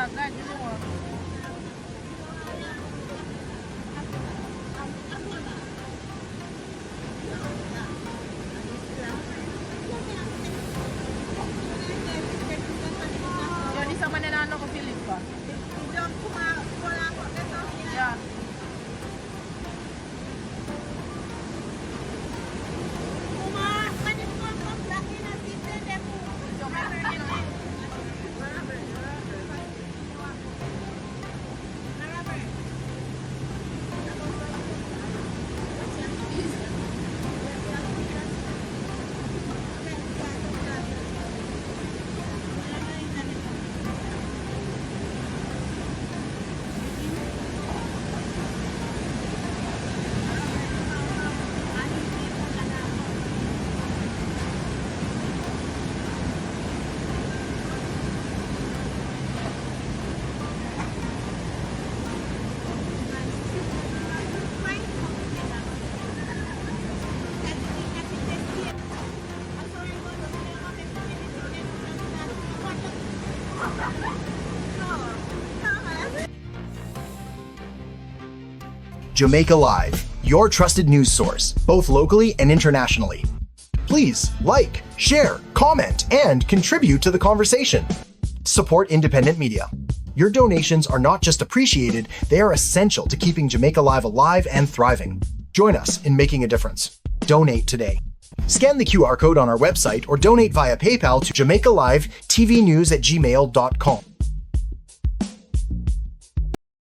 agad. Yun mo. Yun, isang mananalo ko, Philip pa. Yeah. Jamaica Live, your trusted news source, both locally and internationally. Please like, share, comment, and contribute to the conversation. Support independent media. Your donations are not just appreciated, they are essential to keeping Jamaica Live alive and thriving. Join us in making a difference. Donate today. Scan the QR code on our website or donate via PayPal to JamaicaLive TVNews@gmail.com.